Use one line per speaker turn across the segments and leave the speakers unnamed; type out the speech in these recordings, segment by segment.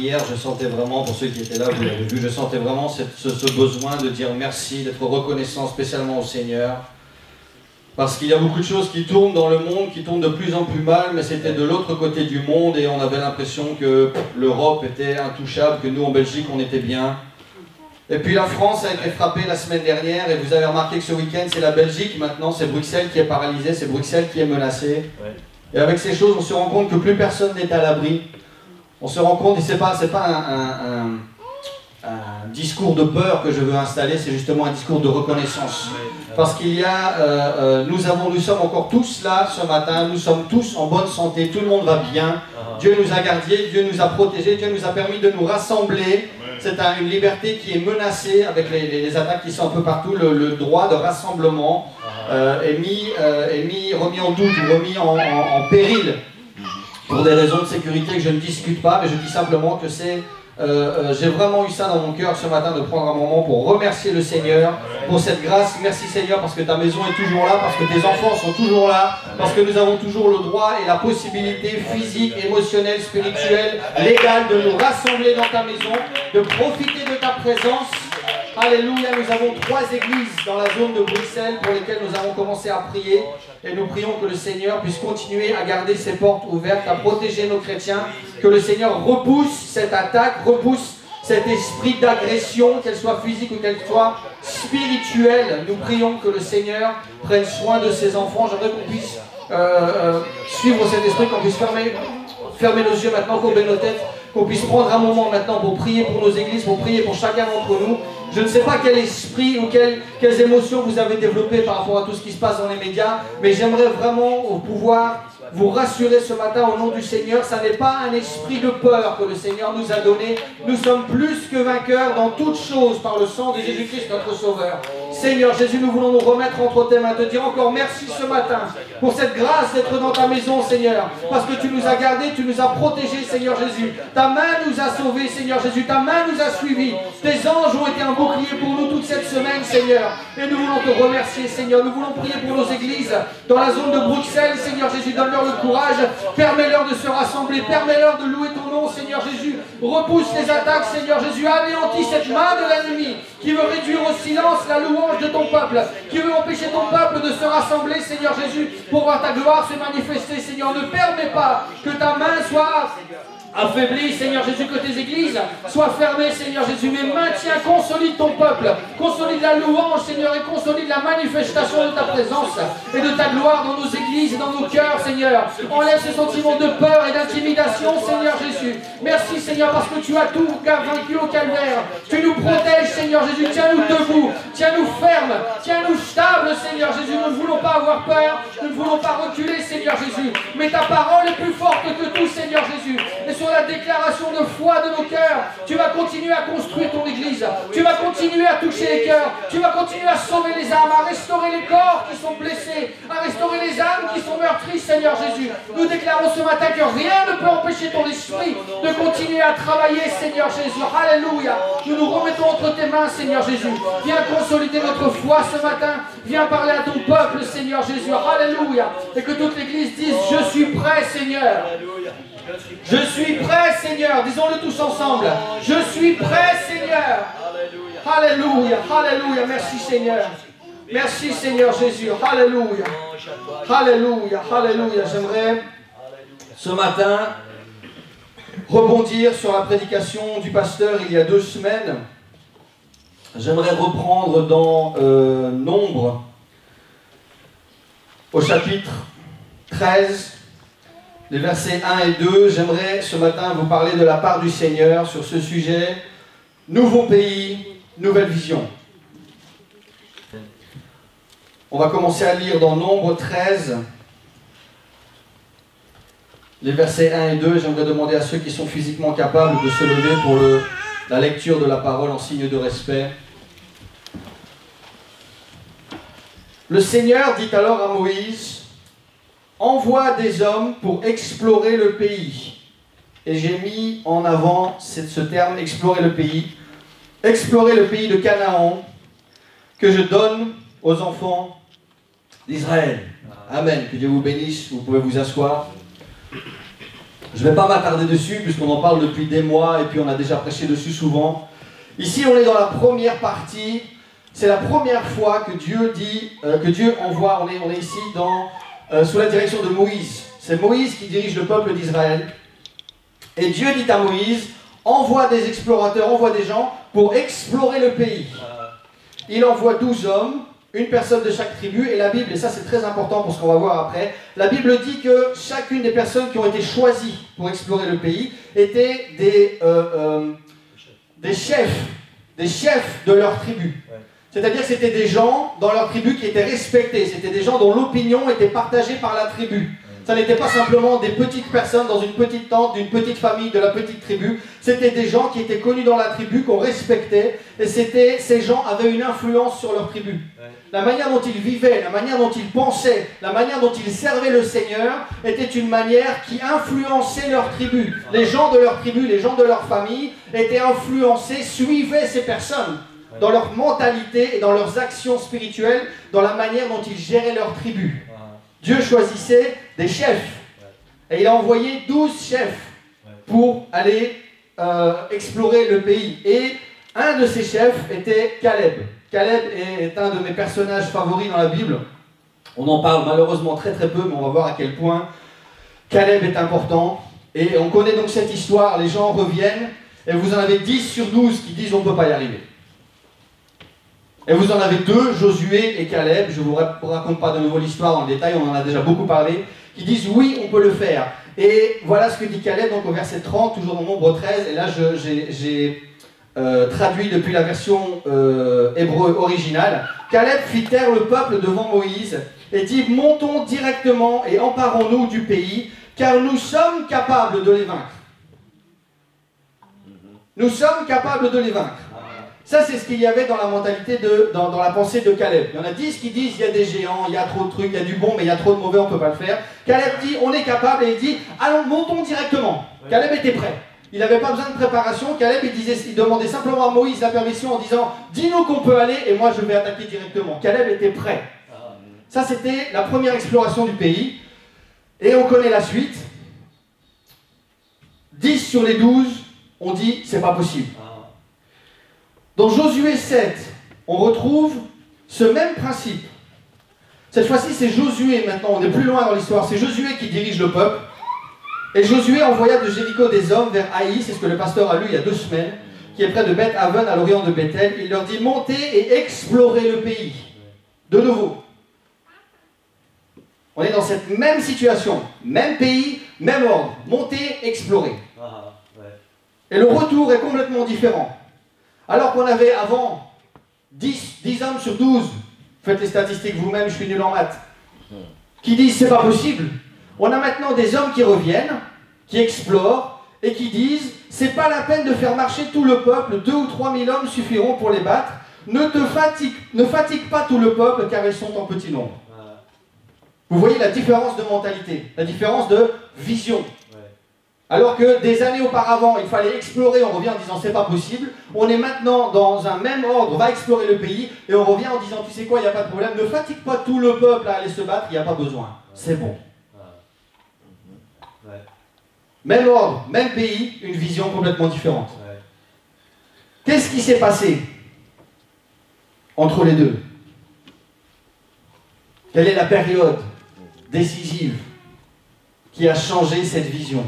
hier, je sentais vraiment, pour ceux qui étaient là, vous l'avez vu, je sentais vraiment ce besoin de dire merci, d'être reconnaissant spécialement au Seigneur. Parce qu'il y a beaucoup de choses qui tournent dans le monde, qui tournent de plus en plus mal, mais c'était de l'autre côté du monde et on avait l'impression que l'Europe était intouchable, que nous en Belgique on était bien. Et puis la France a été frappée la semaine dernière et vous avez remarqué que ce week-end c'est la Belgique maintenant, c'est Bruxelles qui est paralysée, c'est Bruxelles qui est menacée. Et avec ces choses on se rend compte que plus personne n'est à l'abri. On se rend compte, et c'est pas un discours de peur que je veux installer, c'est justement un discours de reconnaissance. Parce qu'il y a, nous sommes encore tous là ce matin, nous sommes tous en bonne santé, tout le monde va bien. Dieu nous a gardés, Dieu nous a protégés, Dieu nous a permis de nous rassembler. C'est une liberté qui est menacée avec les attaques qui sont un peu partout. Le droit de rassemblement remis en doute, remis en péril pour des raisons de sécurité que je ne discute pas, mais je dis simplement que c'est... j'ai vraiment eu ça dans mon cœur ce matin de prendre un moment pour remercier le Seigneur pour cette grâce. Merci Seigneur parce que ta maison est toujours là, parce que tes enfants sont toujours là, parce que nous avons toujours le droit et la possibilité physique, émotionnelle, spirituelle, légale de nous rassembler dans ta maison, de profiter de ta présence. Alléluia, nous avons 3 églises dans la zone de Bruxelles pour lesquelles nous avons commencé à prier et nous prions que le Seigneur puisse continuer à garder ses portes ouvertes, à protéger nos chrétiens, que le Seigneur repousse cette attaque, repousse cet esprit d'agression, qu'elle soit physique ou qu'elle soit spirituelle. Nous prions que le Seigneur prenne soin de ses enfants. J'aimerais qu'on puisse suivre cet esprit, qu'on puisse fermer nos yeux maintenant, courber nos têtes, qu'on puisse prendre un moment maintenant pour prier pour nos églises, pour prier pour chacun d'entre nous. Je ne sais pas quel esprit ou quelles émotions vous avez développées par rapport à tout ce qui se passe dans les médias, mais j'aimerais vraiment pouvoir vous rassurer ce matin au nom du Seigneur. Ça n'est pas un esprit de peur que le Seigneur nous a donné. Nous sommes plus que vainqueurs dans toutes choses par le sang de Jésus-Christ notre Sauveur. Seigneur Jésus, nous voulons nous remettre entre tes mains, te dire encore merci ce matin pour cette grâce d'être dans ta maison, Seigneur, parce que tu nous as gardés, tu nous as protégés, Seigneur Jésus. Ta main nous a sauvés, Seigneur Jésus, ta main nous a suivis. Tes anges ont été un bouclier pour nous toute cette semaine, Seigneur. Et nous voulons te remercier, Seigneur. Nous voulons prier pour nos églises dans la zone de Bruxelles, Seigneur Jésus. Donne-leur le courage, permets-leur de se rassembler, permets-leur de louer ton nom, Seigneur Jésus. Repousse les attaques, Seigneur Jésus. Anéantis cette main de l'ennemi qui veut réduire au silence la louange de ton peuple, qui veut empêcher ton peuple de se rassembler, Seigneur Jésus, pour voir ta gloire se manifester, Seigneur. Ne permets pas que ta main soit affaibli, Seigneur Jésus, que tes églises soient fermées, Seigneur Jésus, mais maintiens, consolide ton peuple, consolide la louange, Seigneur, et consolide la manifestation de ta présence et de ta gloire dans nos églises et dans nos cœurs, Seigneur. Enlève ce sentiment de peur et d'intimidation, Seigneur Jésus. Merci, Seigneur, parce que tu as tout vaincu au calvaire. Tu nous protèges, Seigneur Jésus. Tiens-nous debout, tiens-nous fermes, tiens-nous stables, Seigneur Jésus. Nous ne voulons pas avoir peur, nous ne voulons pas reculer, Seigneur Jésus. Mais ta parole est plus forte que tout, Seigneur Jésus. Et sur la déclaration de foi de nos cœurs, tu vas continuer à construire ton église, tu vas continuer à toucher les cœurs, tu vas continuer à sauver les âmes, à restaurer les corps qui sont blessés, à restaurer les âmes qui sont meurtries, Seigneur Jésus. Nous déclarons ce matin que rien ne peut empêcher ton esprit de continuer à travailler, Seigneur Jésus. Alléluia. Nous nous remettons entre tes mains, Seigneur Jésus. Viens consolider notre foi ce matin, viens parler à ton peuple, Seigneur Jésus. Alléluia. Et que toute l'église dise: je suis prêt, Seigneur. Je suis prêt, Seigneur. Disons-le tous ensemble. Je suis prêt, Seigneur. Alléluia. Alléluia. Merci, Seigneur. Merci, Seigneur Jésus. Alléluia. Alléluia. Alléluia. J'aimerais ce matin rebondir sur la prédication du pasteur il y a 2 semaines. J'aimerais reprendre dans Nombre au chapitre 13. Les versets 1 et 2, j'aimerais ce matin vous parler de la part du Seigneur sur ce sujet. Nouveau pays, nouvelle vision. On va commencer à lire dans Nombre 13, les versets 1 et 2. J'aimerais demander à ceux qui sont physiquement capables de se lever pour la lecture de la parole en signe de respect. Le Seigneur dit alors à Moïse: envoie des hommes pour explorer le pays. Et j'ai mis en avant ce terme, explorer le pays. Explorer le pays de Canaan que je donne aux enfants d'Israël. Amen. Que Dieu vous bénisse. Vous pouvez vous asseoir. Je ne vais pas m'attarder dessus puisqu'on en parle depuis des mois et puis on a déjà prêché dessus souvent. Ici, on est dans la première partie. C'est la première fois que Dieu dit, que Dieu envoie, on est ici sous la direction de Moïse. C'est Moïse qui dirige le peuple d'Israël. Et Dieu dit à Moïse, envoie des explorateurs, envoie des gens pour explorer le pays. Il envoie 12 hommes, une personne de chaque tribu, et la Bible, et ça c'est très important pour ce qu'on va voir après, la Bible dit que chacune des personnes qui ont été choisies pour explorer le pays étaient des chefs de leur tribu. C'est-à-dire que c'était des gens dans leur tribu qui étaient respectés, c'était des gens dont l'opinion était partagée par la tribu. Ça n'était pas simplement des petites personnes dans une petite tente, d'une petite famille, de la petite tribu. C'était des gens qui étaient connus dans la tribu, qu'on respectait. Et ces gens avaient une influence sur leur tribu. La manière dont ils vivaient, la manière dont ils pensaient, la manière dont ils servaient le Seigneur était une manière qui influençait leur tribu. Les gens de leur tribu, les gens de leur famille étaient influencés, suivaient ces personnes dans leur mentalité et dans leurs actions spirituelles, dans la manière dont ils géraient leur tribu. Dieu choisissait des chefs. Et il a envoyé 12 chefs pour aller explorer le pays. Et un de ces chefs était Caleb. Caleb est un de mes personnages favoris dans la Bible. On en parle malheureusement très très peu, mais on va voir à quel point Caleb est important. Et on connaît donc cette histoire, les gens reviennent, et vous en avez 10 sur 12 qui disent on ne peut pas y arriver. Et vous en avez 2, Josué et Caleb, je ne vous raconte pas de nouveau l'histoire dans le détail, on en a déjà beaucoup parlé, qui disent oui, on peut le faire. Et voilà ce que dit Caleb, donc au verset 30, toujours dans Nombre 13, et là j'ai traduit depuis la version hébreu originale. Caleb fit taire le peuple devant Moïse et dit « Montons directement et emparons-nous du pays, car nous sommes capables de les vaincre. » Nous sommes capables de les vaincre. Ça, c'est ce qu'il y avait dans la mentalité, dans la pensée de Caleb. Il y en a 10 qui disent, il y a des géants, il y a trop de trucs, il y a du bon, mais il y a trop de mauvais, on ne peut pas le faire. Caleb dit, on est capable, et il dit, allons, montons directement. Oui. Caleb était prêt. Il n'avait pas besoin de préparation. Caleb, il demandait simplement à Moïse la permission en disant, dis-nous qu'on peut aller, et moi je vais attaquer directement. Caleb était prêt. Ça, c'était la première exploration du pays. Et on connaît la suite. 10 sur les 12 ont dit, c'est pas possible. Dans Josué 7, on retrouve ce même principe. Cette fois-ci, c'est Josué maintenant, on est plus loin dans l'histoire. C'est Josué qui dirige le peuple. Et Josué envoya de Jéricho des hommes vers Haï, c'est ce que le pasteur a lu il y a 2 semaines, qui est près de Beth-Aven, à l'orient de Bethel. Il leur dit, montez et explorez le pays. De nouveau. On est dans cette même situation, même pays, même ordre. Montez, explorez. Et le retour est complètement différent. Alors qu'on avait avant 10 hommes sur 12, faites les statistiques vous-même, je suis nul en maths, qui disent c'est pas possible. On a maintenant des hommes qui reviennent, qui explorent et qui disent c'est pas la peine de faire marcher tout le peuple, 2 ou 3 000 hommes suffiront pour les battre. Ne fatigue pas tout le peuple car ils sont en petit nombre. Vous voyez la différence de mentalité, la différence de vision. Alors que des années auparavant, il fallait explorer, on revient en disant c'est pas possible. On est maintenant dans un même ordre, on va explorer le pays et on revient en disant tu sais quoi, il n'y a pas de problème, ne fatigue pas tout le peuple à aller se battre, il n'y a pas besoin. C'est bon. Même ordre, même pays, une vision complètement différente. Qu'est-ce qui s'est passé entre les deux? Quelle est la période décisive qui a changé cette vision?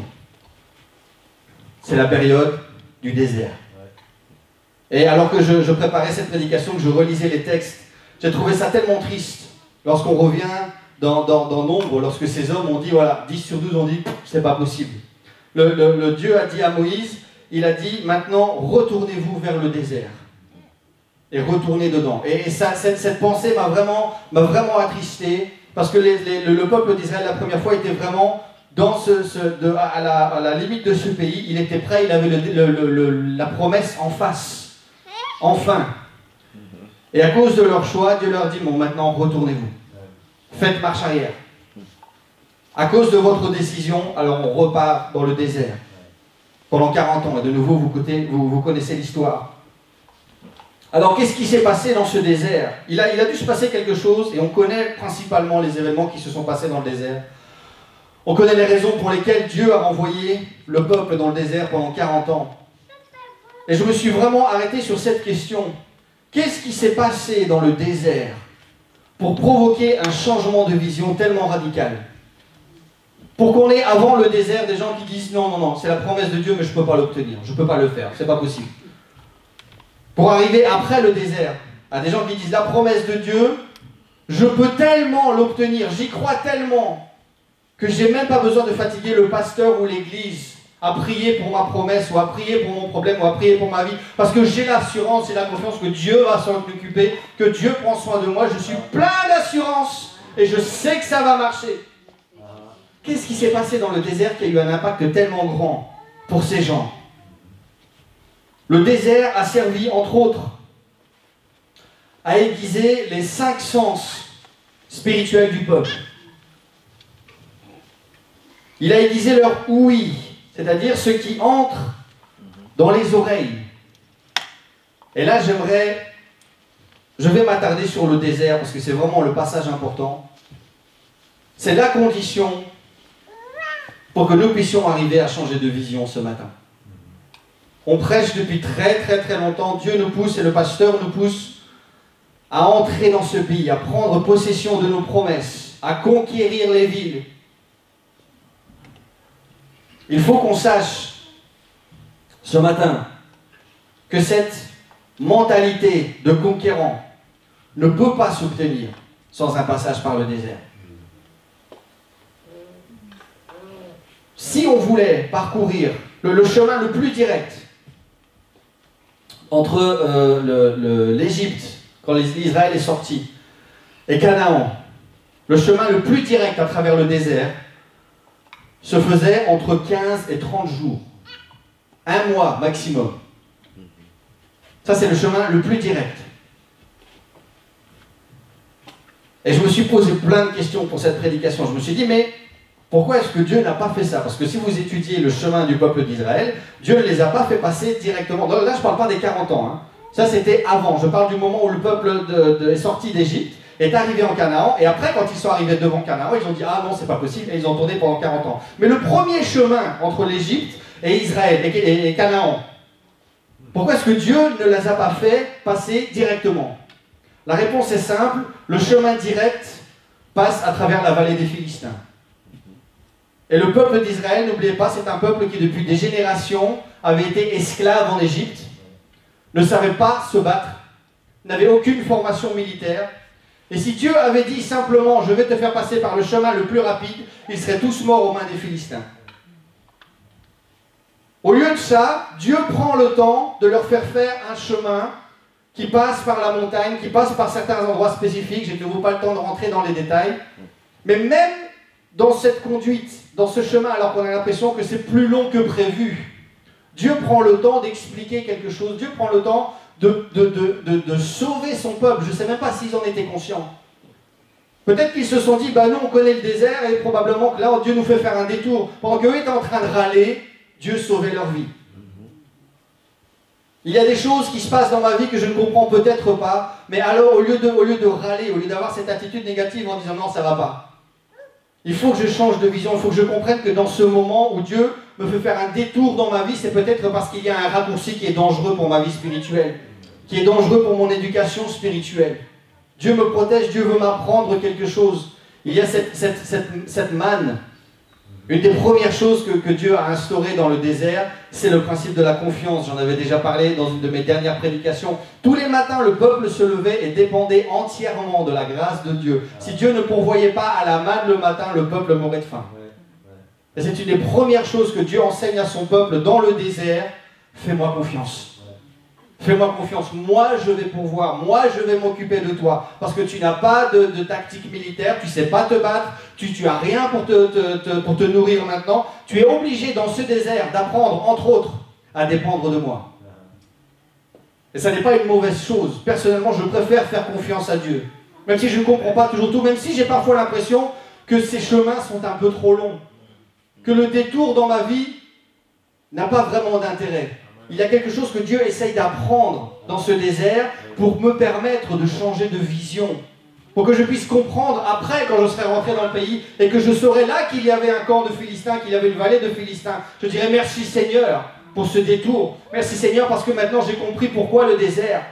C'est la période du désert. Et alors que je préparais cette prédication, que je relisais les textes, j'ai trouvé ça tellement triste lorsqu'on revient dans Nombre, lorsque ces hommes ont dit, voilà, 10 sur 12 ont dit, c'est pas possible. Le Dieu a dit à Moïse, il a dit, maintenant, retournez-vous vers le désert. Et retournez dedans. Et ça, cette pensée m'a vraiment attristé, parce que le peuple d'Israël, la première fois, était vraiment à la limite de ce pays. Il était prêt, il avait la promesse en face. Enfin. Et à cause de leur choix, Dieu leur dit, bon, maintenant, retournez-vous. Faites marche arrière. À cause de votre décision, alors on repart dans le désert. Pendant 40 ans. Et de nouveau, vous connaissez l'histoire. Alors, qu'est-ce qui s'est passé dans ce désert? Il a dû se passer quelque chose, et on connaît principalement les événements qui se sont passés dans le désert. On connaît les raisons pour lesquelles Dieu a renvoyé le peuple dans le désert pendant 40 ans. Et je me suis vraiment arrêté sur cette question. Qu'est-ce qui s'est passé dans le désert pour provoquer un changement de vision tellement radical? Pour qu'on ait avant le désert des gens qui disent non, non, non, c'est la promesse de Dieu, mais je ne peux pas l'obtenir, je ne peux pas le faire, c'est pas possible. Pour arriver après le désert, à des gens qui disent la promesse de Dieu, je peux tellement l'obtenir, j'y crois tellement, que je n'ai même pas besoin de fatiguer le pasteur ou l'église à prier pour ma promesse, ou à prier pour mon problème, ou à prier pour ma vie, parce que j'ai l'assurance et la confiance que Dieu va s'en occuper, que Dieu prend soin de moi, je suis plein d'assurance, et je sais que ça va marcher. Qu'est-ce qui s'est passé dans le désert qui a eu un impact tellement grand pour ces gens? Le désert a servi, entre autres, à aiguiser les 5 sens spirituels du peuple. Il a aiguisé leur ouïe, c'est-à-dire ce qui entre dans les oreilles. Et là, je vais m'attarder sur le désert, parce que c'est vraiment le passage important. C'est la condition pour que nous puissions arriver à changer de vision ce matin. On prêche depuis très très très longtemps, Dieu nous pousse et le pasteur nous pousse à entrer dans ce pays, à prendre possession de nos promesses, à conquérir les villes. Il faut qu'on sache ce matin que cette mentalité de conquérant ne peut pas s'obtenir sans un passage par le désert. Si on voulait parcourir le chemin le plus direct entre l'Égypte, quand Israël est sorti, et Canaan, le chemin le plus direct à travers le désert se faisait entre 15 et 30 jours. 1 mois maximum. Ça, c'est le chemin le plus direct. Et je me suis posé plein de questions pour cette prédication. Je me suis dit, mais pourquoi est-ce que Dieu n'a pas fait ça? Parce que si vous étudiez le chemin du peuple d'Israël, Dieu ne les a pas fait passer directement. Là, je ne parle pas des 40 ans. Hein. Ça, c'était avant. Je parle du moment où le peuple est sorti d'Égypte, est arrivé en Canaan, et après, quand ils sont arrivés devant Canaan, ils ont dit « Ah non, c'est pas possible », et ils ont tourné pendant 40 ans. Mais le premier chemin entre l'Égypte et Israël et Canaan, pourquoi est-ce que Dieu ne les a pas fait passer directement? La réponse est simple, le chemin direct passe à travers la vallée des Philistins. Et le peuple d'Israël, n'oubliez pas, c'est un peuple qui depuis des générations avait été esclave en Égypte, ne savait pas se battre, n'avait aucune formation militaire. Et si Dieu avait dit simplement « Je vais te faire passer par le chemin le plus rapide », ils seraient tous morts aux mains des Philistins. Au lieu de ça, Dieu prend le temps de leur faire faire un chemin qui passe par la montagne, qui passe par certains endroits spécifiques. Je ne vous pas le temps de rentrer dans les détails. Mais même dans cette conduite, dans ce chemin, alors qu'on a l'impression que c'est plus long que prévu, Dieu prend le temps d'expliquer quelque chose. Dieu prend le temps de sauver son peuple. Je ne sais même pas s'ils en étaient conscients. Peut-être qu'ils se sont dit, bah nous on connaît le désert et probablement que là Dieu nous fait faire un détour. Pendant qu'eux étaient en train de râler, Dieu sauvait leur vie. Il y a des choses qui se passent dans ma vie que je ne comprends peut-être pas, mais alors au lieu de râler, au lieu d'avoir cette attitude négative en disant non ça va pas, il faut que je change de vision, il faut que je comprenne que dans ce moment où Dieu me fait faire un détour dans ma vie, c'est peut-être parce qu'il y a un raccourci qui est dangereux pour ma vie spirituelle, qui est dangereux pour mon éducation spirituelle. Dieu me protège, Dieu veut m'apprendre quelque chose. Il y a cette manne. Une des premières choses que Dieu a instaurées dans le désert, c'est le principe de la confiance. J'en avais déjà parlé dans une de mes dernières prédications. Tous les matins, le peuple se levait et dépendait entièrement de la grâce de Dieu. Si Dieu ne pourvoyait pas à la manne le matin, le peuple mourrait de faim. Et c'est une des premières choses que Dieu enseigne à son peuple dans le désert. Fais-moi confiance. Fais-moi confiance, moi je vais pourvoir, moi je vais m'occuper de toi. Parce que tu n'as pas de tactique militaire, tu ne sais pas te battre, tu n'as rien pour te nourrir maintenant. Tu es obligé dans ce désert d'apprendre, entre autres, à dépendre de moi. Et ça n'est pas une mauvaise chose. Personnellement, je préfère faire confiance à Dieu. Même si je ne comprends pas toujours tout, même si j'ai parfois l'impression que ces chemins sont un peu trop longs. Que le détour dans ma vie n'a pas vraiment d'intérêt. Il y a quelque chose que Dieu essaye d'apprendre dans ce désert pour me permettre de changer de vision, pour que je puisse comprendre après, quand je serai rentré dans le pays, et que je saurai là qu'il y avait un camp de Philistins, qu'il y avait une vallée de Philistins. Je dirais merci Seigneur pour ce détour. Merci Seigneur parce que maintenant j'ai compris pourquoi le désert.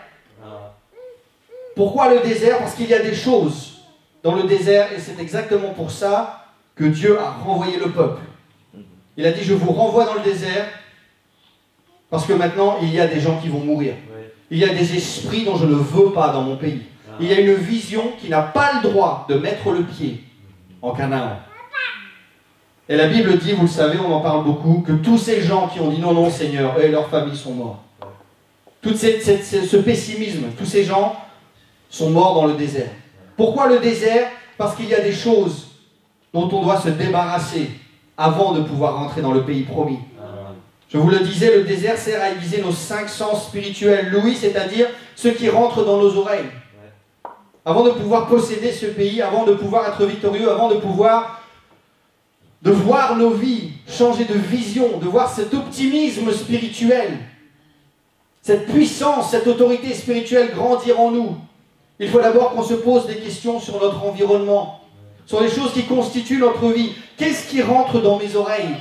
Pourquoi le désert? Parce qu'il y a des choses dans le désert, et c'est exactement pour ça que Dieu a renvoyé le peuple. Il a dit, je vous renvoie dans le désert, parce que maintenant, il y a des gens qui vont mourir. Il y a des esprits dont je ne veux pas dans mon pays. Il y a une vision qui n'a pas le droit de mettre le pied en Canaan. Et la Bible dit, vous le savez, on en parle beaucoup, que tous ces gens qui ont dit non, non Seigneur, eux et leurs familles sont morts. Tout ce pessimisme, tous ces gens sont morts dans le désert. Pourquoi le désert? Parce qu'il y a des choses dont on doit se débarrasser avant de pouvoir rentrer dans le pays promis. Je vous le disais, le désert sert à aiguiser nos 5 sens spirituels, l'ouïe, c'est-à-dire ceux qui rentrent dans nos oreilles. Avant de pouvoir posséder ce pays, avant de pouvoir être victorieux, avant de pouvoir voir nos vies changer de vision, de voir cet optimisme spirituel, cette puissance, cette autorité spirituelle grandir en nous. Il faut d'abord qu'on se pose des questions sur notre environnement, sur les choses qui constituent notre vie. Qu'est-ce qui rentre dans mes oreilles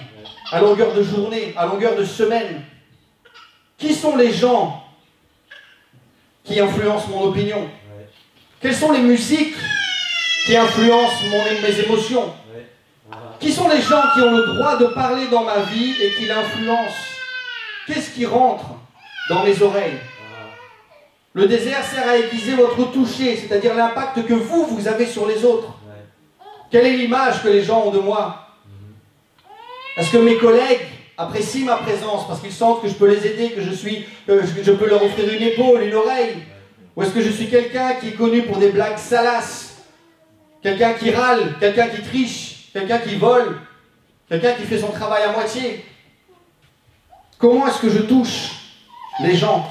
à longueur de journée, à longueur de semaine? Qui sont les gens qui influencent mon opinion? Quelles sont les musiques qui influencent mes émotions? Qui sont les gens qui ont le droit de parler dans ma vie et qui l'influencent? Qu'est-ce qui rentre dans mes oreilles? Le désert sert à aiguiser votre toucher, c'est-à-dire l'impact que vous avez sur les autres. Quelle est l'image que les gens ont de moi? Est-ce que mes collègues apprécient ma présence parce qu'ils sentent que je peux les aider, que je peux leur offrir une épaule, une oreille? Ou est-ce que je suis quelqu'un qui est connu pour des blagues salaces? Quelqu'un qui râle, quelqu'un qui triche, quelqu'un qui vole, quelqu'un qui fait son travail à moitié? Comment est-ce que je touche les gens?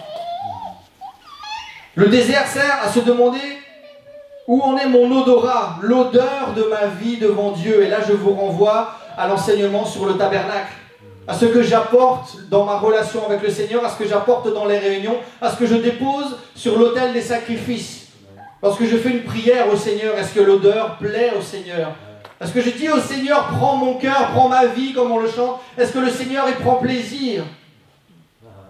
Le désert sert à se demander où en est mon odorat, l'odeur de ma vie devant Dieu. Et là, je vous renvoie à l'enseignement sur le tabernacle, à ce que j'apporte dans ma relation avec le Seigneur, à ce que j'apporte dans les réunions, à ce que je dépose sur l'autel des sacrifices. Lorsque je fais une prière au Seigneur, est-ce que l'odeur plaît au Seigneur? Est-ce que je dis au Seigneur, prends mon cœur, prends ma vie, comme on le chante? Est-ce que le Seigneur y prend plaisir?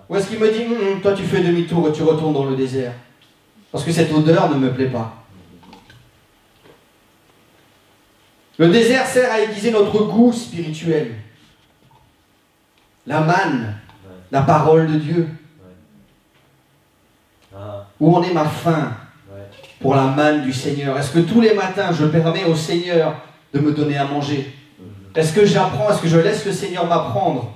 Ou est-ce qu'il me dit, toi tu fais demi-tour et tu retournes dans le désert? Parce que cette odeur ne me plaît pas. Le désert sert à aiguiser notre goût spirituel. La manne, la parole de Dieu. Où en est ma faim pour la manne du Seigneur? Est-ce que tous les matins je permets au Seigneur de me donner à manger? Est-ce que j'apprends? Est-ce que je laisse le Seigneur m'apprendre?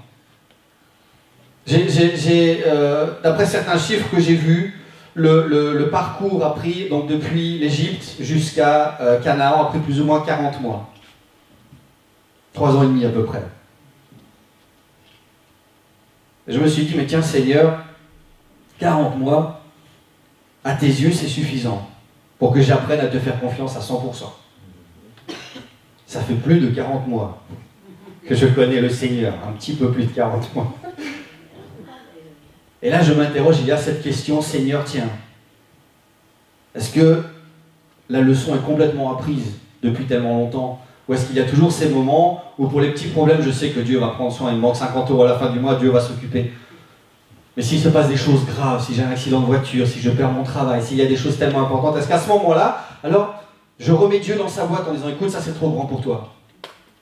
D'après certains chiffres que j'ai vus, le parcours a pris, donc depuis l'Égypte jusqu'à Canaan, a pris plus ou moins 40 mois. 3 ans et demi à peu près. Et je me suis dit, mais tiens Seigneur, 40 mois, à tes yeux c'est suffisant pour que j'apprenne à te faire confiance à 100%. Ça fait plus de 40 mois que je connais le Seigneur, un petit peu plus de 40 mois. Et là, je m'interroge, il y a cette question, Seigneur, tiens, est-ce que la leçon est complètement apprise depuis tellement longtemps? Ou est-ce qu'il y a toujours ces moments où pour les petits problèmes, je sais que Dieu va prendre soin, il me manque 50 € à la fin du mois, Dieu va s'occuper. Mais s'il se passe des choses graves, si j'ai un accident de voiture, si je perds mon travail, s'il y a des choses tellement importantes, est-ce qu'à ce moment-là, alors, je remets Dieu dans sa boîte en disant, écoute, ça c'est trop grand pour toi.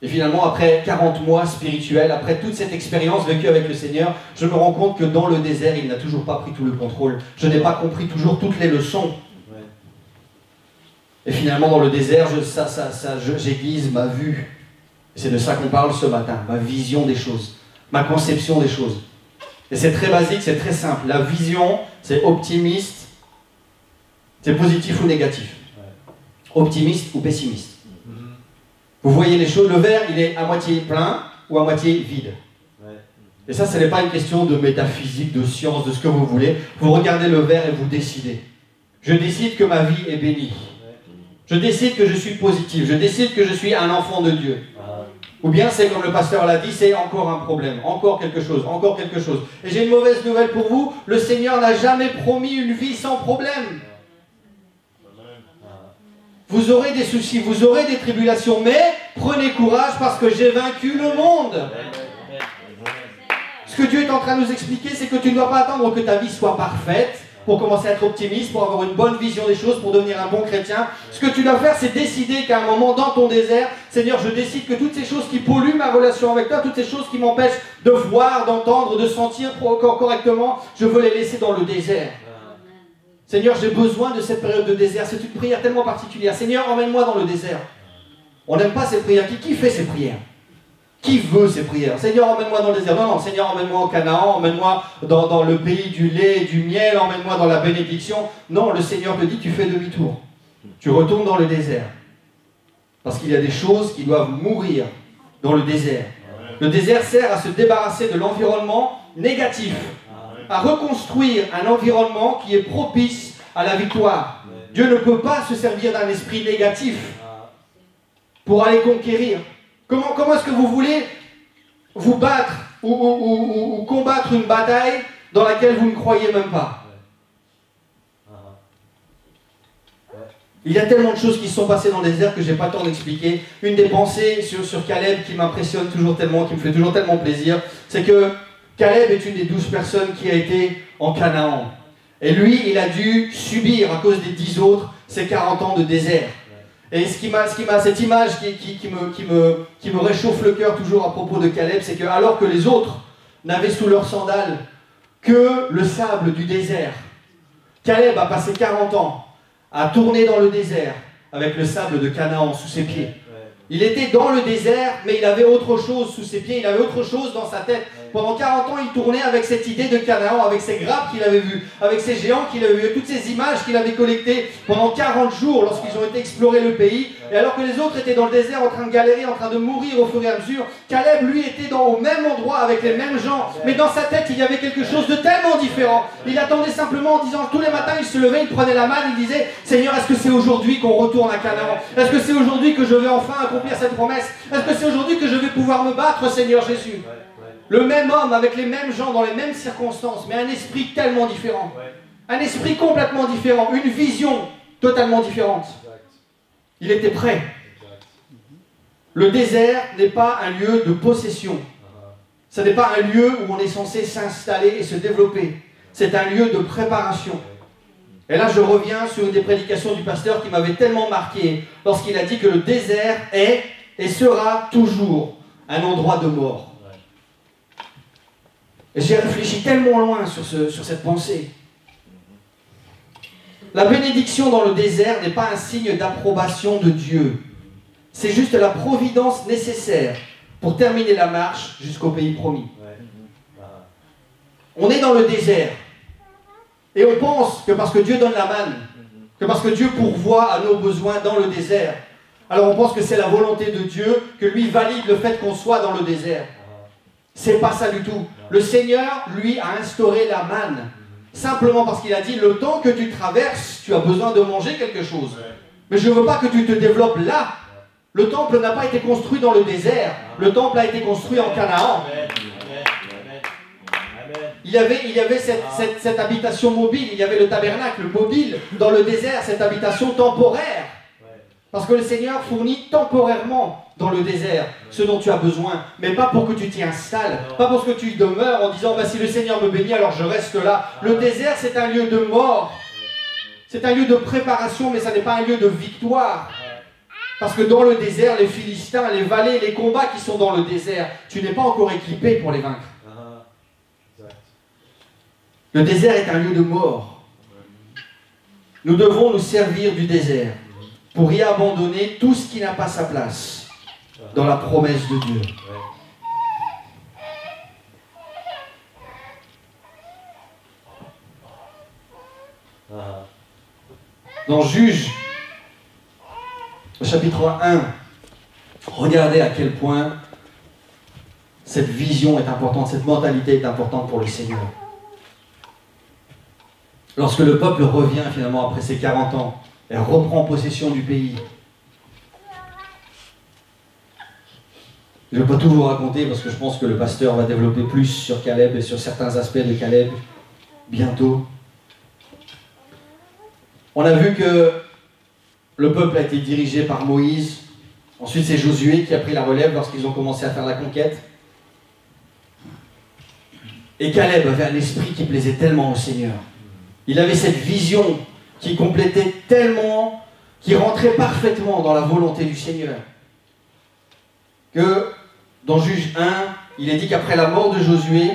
Et finalement, après 40 mois spirituels, après toute cette expérience vécue avec le Seigneur, je me rends compte que dans le désert, il n'a toujours pas pris tout le contrôle. Je n'ai pas compris toujours toutes les leçons. Et finalement, dans le désert, j'aiguise ma vue. Et c'est de ça qu'on parle ce matin, ma vision des choses, ma conception des choses. Et c'est très basique, c'est très simple. La vision, c'est optimiste, c'est positif ou négatif. Optimiste ou pessimiste. Vous voyez les choses, le verre, il est à moitié plein ou à moitié vide. Et ça, ce n'est pas une question de métaphysique, de science, de ce que vous voulez. Vous regardez le verre et vous décidez. Je décide que ma vie est bénie. Je décide que je suis positif. Je décide que je suis un enfant de Dieu. Ou bien c'est comme le pasteur l'a dit, c'est encore un problème, encore quelque chose, encore quelque chose. Et j'ai une mauvaise nouvelle pour vous, le Seigneur n'a jamais promis une vie sans problème. Vous aurez des soucis, vous aurez des tribulations, mais prenez courage parce que j'ai vaincu le monde. Ce que Dieu est en train de nous expliquer, c'est que tu ne dois pas attendre que ta vie soit parfaite pour commencer à être optimiste, pour avoir une bonne vision des choses, pour devenir un bon chrétien. Ce que tu dois faire, c'est décider qu'à un moment dans ton désert, Seigneur, je décide que toutes ces choses qui polluent ma relation avec toi, toutes ces choses qui m'empêchent de voir, d'entendre, de sentir correctement, je veux les laisser dans le désert. Seigneur, j'ai besoin de cette période de désert. C'est une prière tellement particulière. Seigneur, emmène-moi dans le désert. On n'aime pas ces prières. Qui fait ces prières? Qui veut ces prières? Seigneur, emmène-moi dans le désert. Non, non, Seigneur, emmène-moi au Canaan, emmène-moi dans le pays du lait et du miel, emmène-moi dans la bénédiction. Non, le Seigneur te dit, tu fais demi-tour. Tu retournes dans le désert. Parce qu'il y a des choses qui doivent mourir dans le désert. Le désert sert à se débarrasser de l'environnement négatif, à reconstruire un environnement qui est propice à la victoire. Dieu ne peut pas se servir d'un esprit négatif pour aller conquérir. Comment est-ce que vous voulez vous battre ou combattre une bataille dans laquelle vous ne croyez même pas? Il y a tellement de choses qui se sont passées dans le désert que je n'ai pas le temps d'expliquer. Une des pensées sur Caleb qui m'impressionne toujours tellement, qui me fait toujours tellement plaisir, c'est que Caleb est une des 12 personnes qui a été en Canaan. Et lui, il a dû subir, à cause des 10 autres, ces 40 ans de désert. Et cette image qui me réchauffe le cœur toujours à propos de Caleb, c'est que alors que les autres n'avaient sous leurs sandales que le sable du désert, Caleb a passé 40 ans à tourner dans le désert avec le sable de Canaan sous ses pieds. Il était dans le désert, mais il avait autre chose sous ses pieds, il avait autre chose dans sa tête. Pendant 40 ans, il tournait avec cette idée de Canaan, avec ces grappes qu'il avait vues, avec ces géants qu'il avait vus, toutes ces images qu'il avait collectées pendant 40 jours lorsqu'ils ont été explorer le pays. Et alors que les autres étaient dans le désert en train de galérer, en train de mourir au fur et à mesure, Caleb, lui, était au même endroit avec les mêmes gens. Mais dans sa tête, il y avait quelque chose de tellement différent. Il attendait simplement en disant, tous les matins, il se levait, il prenait la manne, il disait, Seigneur, est-ce que c'est aujourd'hui qu'on retourne à Canaan? Est-ce que c'est aujourd'hui que je vais enfin accomplir cette promesse? Est-ce que c'est aujourd'hui que je vais pouvoir me battre, Seigneur Jésus? Le même homme, avec les mêmes gens, dans les mêmes circonstances, mais un esprit tellement différent. Un esprit complètement différent, une vision totalement différente. Il était prêt. Le désert n'est pas un lieu de possession. Ce n'est pas un lieu où on est censé s'installer et se développer. C'est un lieu de préparation. Et là, je reviens sur une des prédications du pasteur qui m'avait tellement marqué lorsqu'il a dit que le désert est et sera toujours un endroit de mort. J'ai réfléchi tellement loin sur cette pensée. La bénédiction dans le désert n'est pas un signe d'approbation de Dieu. C'est juste la providence nécessaire pour terminer la marche jusqu'au pays promis. On est dans le désert. Et on pense que parce que Dieu donne la manne, que parce que Dieu pourvoit à nos besoins dans le désert, alors on pense que c'est la volonté de Dieu, que lui valide le fait qu'on soit dans le désert. C'est pas ça du tout. Le Seigneur, lui, a instauré la manne. Simplement parce qu'il a dit, le temps que tu traverses, tu as besoin de manger quelque chose. Mais je ne veux pas que tu te développes là. Le temple n'a pas été construit dans le désert. Le temple a été construit en Canaan. Il y avait cette habitation mobile, il y avait le tabernacle mobile dans le désert, cette habitation temporaire. Parce que le Seigneur fournit temporairement dans le désert ce dont tu as besoin, mais pas pour que tu t'y installes, pas pour que tu y demeures en disant bah, si le Seigneur me bénit alors je reste là. Le désert c'est un lieu de mort, c'est un lieu de préparation, mais ça n'est pas un lieu de victoire. Parce que dans le désert, les Philistins, les vallées, les combats qui sont dans le désert, tu n'es pas encore équipé pour les vaincre. Le désert est un lieu de mort. Nous devons nous servir du désert pour y abandonner tout ce qui n'a pas sa place dans la promesse de Dieu. Dans Juge, au chapitre 1, regardez à quel point cette vision est importante, cette mentalité est importante pour le Seigneur. Lorsque le peuple revient finalement après ses 40 ans et reprend possession du pays, je ne vais pas tout vous raconter parce que je pense que le pasteur va développer plus sur Caleb et sur certains aspects de Caleb bientôt. On a vu que Le peuple a été dirigé par Moïse. Ensuite, c'est Josué qui a pris la relève lorsqu'ils ont commencé à faire la conquête. Et Caleb avait un esprit qui plaisait tellement au Seigneur. Il avait cette vision qui complétait tellement, qui rentrait parfaitement dans la volonté du Seigneur. Que dans Juge 1, il est dit qu'après la mort de Josué,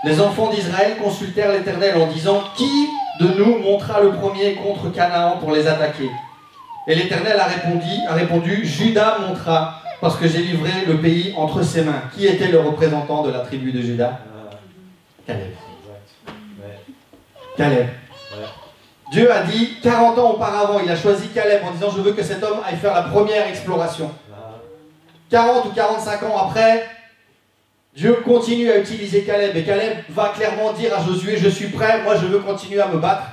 les enfants d'Israël consultèrent l'Éternel en disant « Qui de nous montera le premier contre Canaan pour les attaquer ?» Et l'Éternel a répondu « Juda montera, parce que j'ai livré le pays entre ses mains. » Qui était le représentant de la tribu de Juda? Caleb. Caleb. Dieu a dit, 40 ans auparavant, il a choisi Caleb en disant « Je veux que cet homme aille faire la première exploration. » 40 ou 45 ans après, Dieu continue à utiliser Caleb. Et Caleb va clairement dire à Josué « Je suis prêt, moi je veux continuer à me battre. »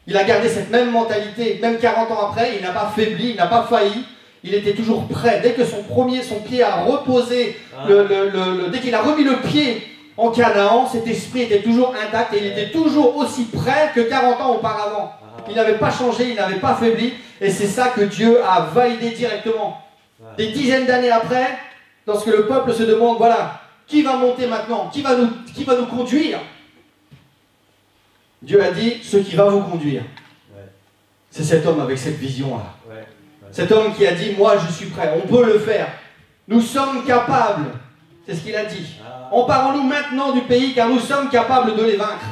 Il a gardé cette même mentalité. Même 40 ans après, il n'a pas faibli, il n'a pas failli. Il était toujours prêt. Dès que son pied a reposé, dès qu'il a remis le pied en Canaan, cet esprit était toujours intact et il était toujours aussi prêt que 40 ans auparavant. Il n'avait pas changé, il n'avait pas faibli. Et c'est ça que Dieu a validé directement. Des dizaines d'années après, lorsque le peuple se demande, voilà, qui va monter maintenant? Qui va nous conduire? Dieu a dit, ce qui va vous conduire. C'est cet homme avec cette vision-là. Cet homme qui a dit, moi je suis prêt, on peut le faire. Nous sommes capables. C'est ce qu'il a dit. Emparons-nous maintenant du pays, car nous sommes capables de les vaincre.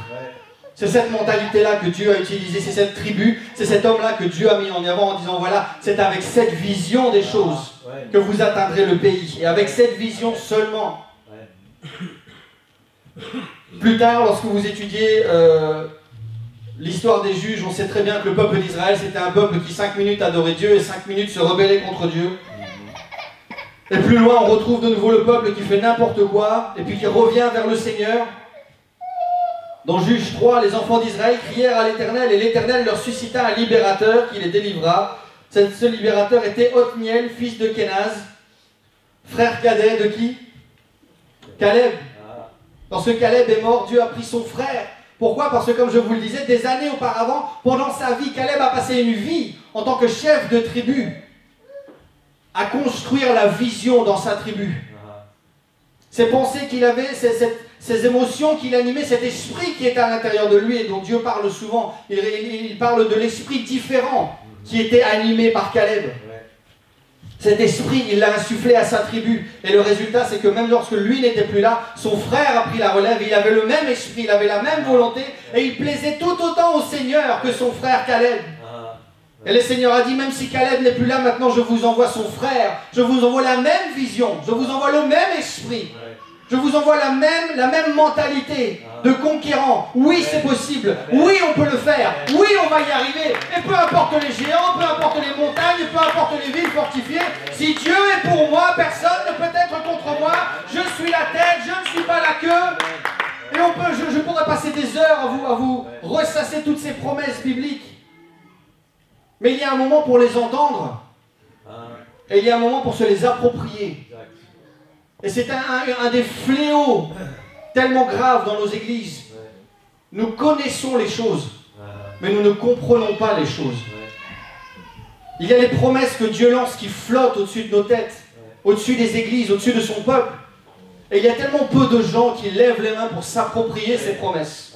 C'est cette mentalité-là que Dieu a utilisée, c'est cette tribu, c'est cet homme-là que Dieu a mis en avant en disant, voilà, c'est avec cette vision des choses que vous atteindrez le pays. Et avec cette vision seulement. Plus tard, lorsque vous étudiez l'histoire des juges, on sait très bien que le peuple d'Israël, c'était un peuple qui 5 minutes adorait Dieu et 5 minutes se rebellait contre Dieu. Et plus loin, on retrouve de nouveau le peuple qui fait n'importe quoi et puis qui revient vers le Seigneur. Dans Juge 3, les enfants d'Israël crièrent à l'Éternel et l'Éternel leur suscita un libérateur qui les délivra. Ce libérateur était Othniel, fils de Kénaz, frère cadet de qui? Caleb. Lorsque Caleb est mort, Dieu a pris son frère. Pourquoi? Parce que, comme je vous le disais, des années auparavant, pendant sa vie, Caleb a passé une vie en tant que chef de tribu à construire la vision dans sa tribu. Ces pensées qu'il avait, ces émotions qu'il animait, cet esprit qui était à l'intérieur de lui et dont Dieu parle souvent. Il parle de l'esprit différent qui était animé par Caleb. Cet esprit, il l'a insufflé à sa tribu. Et le résultat, c'est que même lorsque lui n'était plus là, son frère a pris la relève. Il avait le même esprit, il avait la même volonté. Et il plaisait tout autant au Seigneur que son frère Caleb. Et le Seigneur a dit, même si Caleb n'est plus là, maintenant je vous envoie son frère. Je vous envoie la même vision. Je vous envoie le même esprit. Je vous envoie la même mentalité de conquérant. Oui, c'est possible. Oui, on peut le faire. Oui, on va y arriver. Et peu importe les géants, peu importe les montagnes, peu importe les villes fortifiées, si Dieu est pour moi, personne ne peut être contre moi. Je suis la tête, je ne suis pas la queue. Et je pourrais passer des heures à vous ressasser toutes ces promesses bibliques. Mais il y a un moment pour les entendre. Et il y a un moment pour se les approprier. Et c'est un des fléaux tellement graves dans nos églises. Nous connaissons les choses, mais nous ne comprenons pas les choses. Il y a les promesses que Dieu lance qui flottent au-dessus de nos têtes, au-dessus des églises, au-dessus de son peuple. Et il y a tellement peu de gens qui lèvent les mains pour s'approprier ces promesses.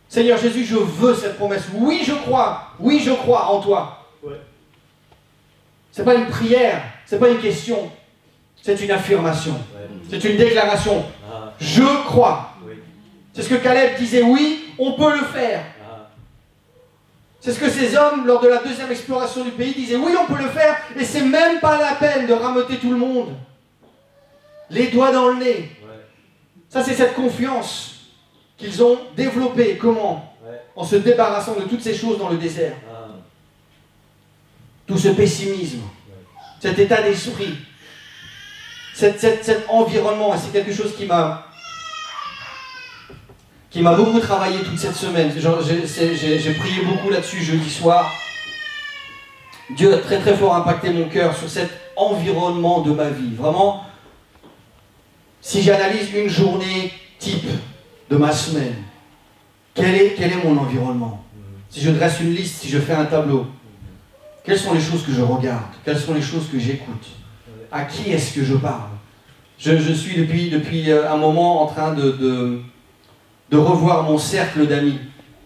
Seigneur Jésus, je veux cette promesse. Oui, je crois en toi. Ce n'est pas une prière, ce n'est pas une question. C'est une affirmation. C'est une déclaration. Je crois. C'est ce que Caleb disait, oui, on peut le faire. C'est ce que ces hommes, lors de la deuxième exploration du pays, disaient, oui, on peut le faire, et c'est même pas la peine de rameuter tout le monde. Les doigts dans le nez. Ça, c'est cette confiance qu'ils ont développée. Comment? En se débarrassant de toutes ces choses dans le désert. Tout ce pessimisme, cet état d'esprit, cet environnement, c'est quelque chose qui m'a beaucoup travaillé toute cette semaine. J'ai prié beaucoup là-dessus jeudi soir. Dieu a très très fort impacté mon cœur sur cet environnement de ma vie. Vraiment, si j'analyse une journée type de ma semaine, quel est mon environnement? Si je dresse une liste, si je fais un tableau, Quelles sont les choses que je regarde? Quelles sont les choses que j'écoute? À qui est-ce que je parle? Je suis depuis un moment en train de revoir mon cercle d'amis.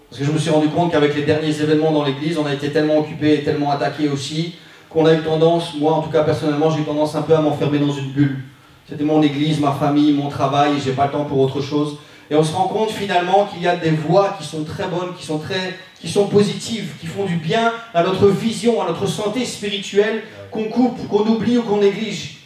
Parce que je me suis rendu compte qu'avec les derniers événements dans l'église, on a été tellement occupés et tellement attaqués aussi, qu'on a eu tendance, moi en tout cas personnellement, j'ai eu tendance un peu à m'enfermer dans une bulle. C'était mon église, ma famille, mon travail, j'ai pas le temps pour autre chose. Et on se rend compte finalement qu'il y a des voies qui sont très bonnes, qui sont positives, qui font du bien à notre vision, à notre santé spirituelle, qu'on coupe, qu'on oublie ou qu'on néglige.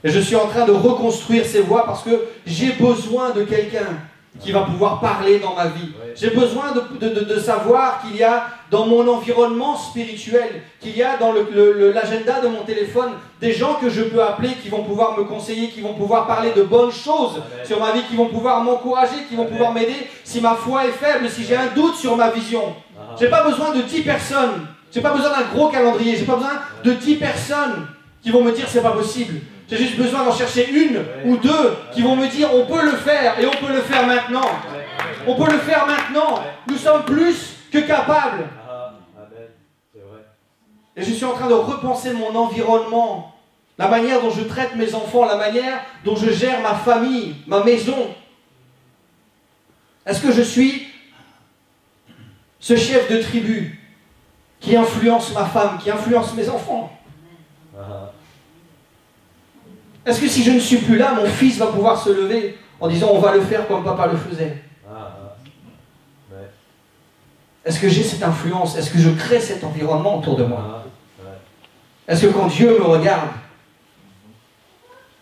Et je suis en train de reconstruire ces voies parce que j'ai besoin de quelqu'un qui va pouvoir parler dans ma vie. J'ai besoin de savoir qu'il y a dans mon environnement spirituel, qu'il y a dans l'agenda de mon téléphone des gens que je peux appeler, qui vont pouvoir me conseiller, qui vont pouvoir parler de bonnes choses sur ma vie, qui vont pouvoir m'encourager, qui vont pouvoir m'aider si ma foi est faible, si j'ai un doute sur ma vision. Je n'ai pas besoin de 10 personnes, je n'ai pas besoin d'un gros calendrier, je n'ai pas besoin de 10 personnes qui vont me dire c'est pas possible. J'ai juste besoin d'en chercher une ou deux qui vont me dire on peut le faire et on peut le faire maintenant. On peut le faire maintenant. Nous sommes plus que capables. Et je suis en train de repenser mon environnement, la manière dont je traite mes enfants, la manière dont je gère ma famille, ma maison. Est-ce que je suis ce chef de tribu qui influence ma femme, qui influence mes enfants? Est-ce que si je ne suis plus là, mon fils va pouvoir se lever en disant on va le faire comme papa le faisait? Est-ce que j'ai cette influence? Est-ce que je crée cet environnement autour de moi? Est-ce que quand Dieu me regarde,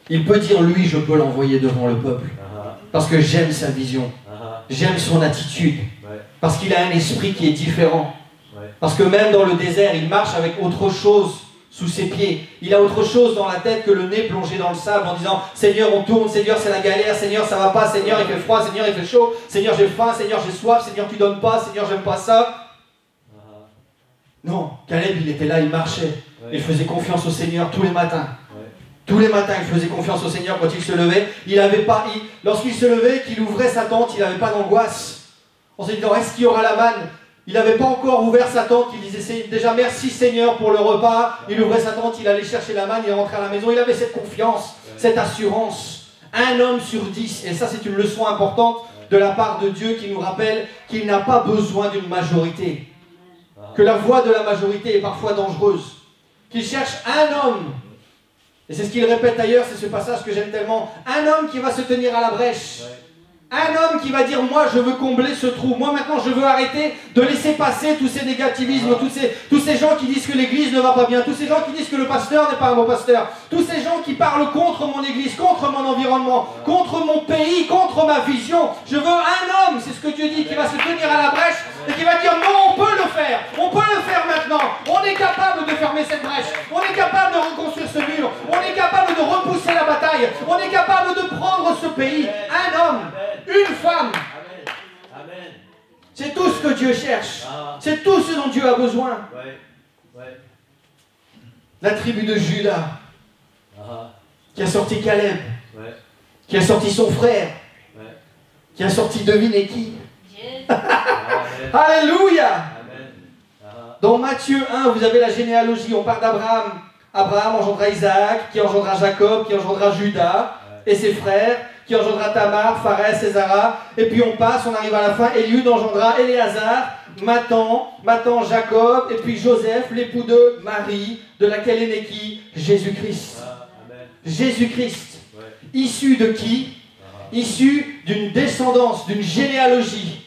il peut dire lui, je peux l'envoyer devant le peuple? Parce que j'aime sa vision, j'aime son attitude, parce qu'il a un esprit qui est différent. Parce que même dans le désert, il marche avec autre chose sous ses pieds. Il a autre chose dans la tête que le nez plongé dans le sable en disant Seigneur, on tourne, Seigneur, c'est la galère, Seigneur, ça va pas, Seigneur, il fait froid, Seigneur, il fait chaud, Seigneur, j'ai faim, Seigneur, j'ai soif, Seigneur, tu donnes pas, Seigneur, j'aime pas ça. Non, Caleb, il était là, il marchait. Il faisait confiance au Seigneur tous les matins. Tous les matins, il faisait confiance au Seigneur quand il se levait. Il avait pas, lorsqu'il se levait, qu'il ouvrait sa tente, il n'avait pas d'angoisse. On s'est dit, est-ce qu'il y aura la manne? Il n'avait pas encore ouvert sa tente, il disait déjà merci Seigneur pour le repas. Il ouvrait sa tente, il allait chercher la manne, il rentrait à la maison. Il avait cette confiance, cette assurance. Un homme sur 10, et ça c'est une leçon importante de la part de Dieu qui nous rappelle qu'il n'a pas besoin d'une majorité. Que la voix de la majorité est parfois dangereuse. Qu'il cherche un homme. Et c'est ce qu'il répète ailleurs, c'est ce passage que j'aime tellement. Un homme qui va se tenir à la brèche. Un homme qui va dire, moi je veux combler ce trou. Moi maintenant je veux arrêter de laisser passer tous ces négativismes, tous ces gens qui disent que l'église ne va pas bien, tous ces gens qui disent que le pasteur n'est pas un bon pasteur, tous ces gens qui parlent contre mon église, contre mon environnement, contre mon pays, contre ma vision. Je veux un homme, c'est ce que Dieu dit, qui va se tenir à la brèche et qui va dire, non, on peut le faire maintenant. On est capable de fermer cette brèche, on est capable de reconstruire ce mur, on est capable de repousser la bataille, on est capable de prendre ce pays. Un homme. Une femme. C'est tout ce que Dieu cherche. C'est tout ce dont Dieu a besoin. La tribu de Juda qui a sorti Caleb, qui a sorti son frère, qui a sorti devinez qui. Alléluia. Dans Matthieu 1, vous avez la généalogie. On parle d'Abraham. Abraham engendra Isaac, qui engendra Jacob, qui engendra Juda et ses frères, qui engendra Tamar, Pharès et Zara. Et puis on passe, on arrive à la fin. Éliud engendra Éléazar, Mathan, Jacob, et puis Joseph, l'époux de Marie, de laquelle est né qui? Jésus-Christ. Jésus-Christ. Issu de qui? Issu d'une descendance, d'une généalogie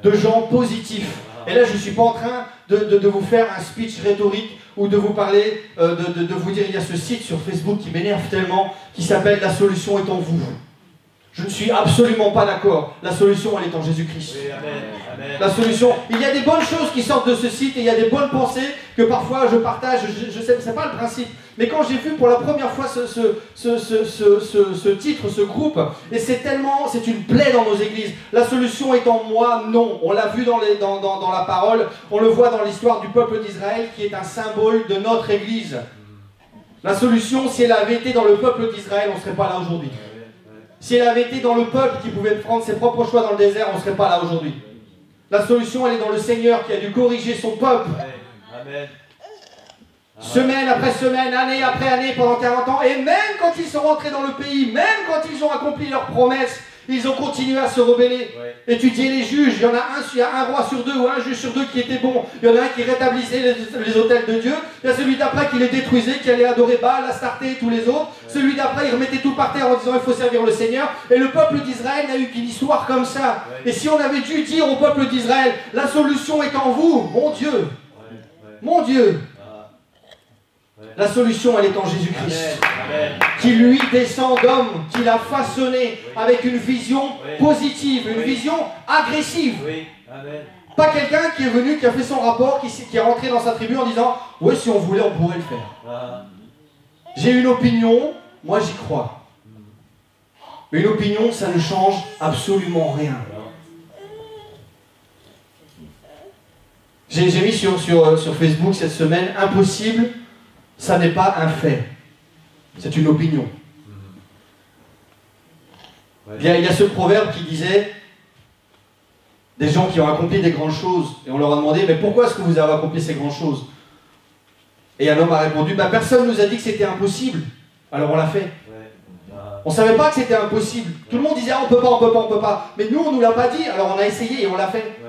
de gens positifs. Et là, je ne suis pas en train de vous faire un speech rhétorique ou de vous parler, de vous dire, il y a ce site sur Facebook qui m'énerve tellement, qui s'appelle « La solution est en vous ». Je ne suis absolument pas d'accord. La solution, elle est en Jésus-Christ. Oui, amen. La solution, il y a des bonnes choses qui sortent de ce site et il y a des bonnes pensées que parfois je partage. Je sais, c'est pas le principe. Mais quand j'ai vu pour la première fois ce titre, ce groupe, et c'est une plaie dans nos églises. La solution est en moi, non. On l'a vu dans la parole, on le voit dans l'histoire du peuple d'Israël qui est un symbole de notre église. La solution, si elle avait été dans le peuple d'Israël, on ne serait pas là aujourd'hui. Si elle avait été dans le peuple qui pouvait prendre ses propres choix dans le désert, on ne serait pas là aujourd'hui. La solution, elle est dans le Seigneur qui a dû corriger son peuple. Amen. Semaine après semaine, année après année, pendant 40 ans. Et même quand ils sont rentrés dans le pays, même quand ils ont accompli leurs promesses, ils ont continué à se rebeller. Ouais. Étudiez les juges, il y a un roi sur deux ou un juge sur deux qui était bon. Il y en a un qui rétablissait les autels de Dieu. Il y a celui d'après qui les détruisait, qui allait adorer Baal, Astarté et tous les autres. Ouais. Celui d'après, il remettait tout par terre en disant il faut servir le Seigneur. Et le peuple d'Israël n'a eu qu'une histoire comme ça. Ouais. Et si on avait dû dire au peuple d'Israël, la solution est en vous, mon Dieu, mon Dieu. La solution, elle est en Jésus-Christ, qui lui descend d'homme, qui l'a façonné avec une vision positive, une vision agressive. Pas quelqu'un qui est venu, qui a fait son rapport, qui est rentré dans sa tribu en disant « Ouais, si on voulait, on pourrait le faire. J'ai une opinion, moi j'y crois. » Une opinion, ça ne change absolument rien. J'ai mis sur Facebook cette semaine « Impossible ». Ça n'est pas un fait, c'est une opinion. Il y a ce proverbe qui disait, des gens qui ont accompli des grandes choses, et on leur a demandé, mais pourquoi est-ce que vous avez accompli ces grandes choses? Et un homme a répondu, bah, personne ne nous a dit que c'était impossible, alors on l'a fait. On ne savait pas que c'était impossible. Tout le monde disait, ah, on peut pas, on peut pas, on peut pas. Mais nous, on ne nous l'a pas dit, alors on a essayé et on l'a fait.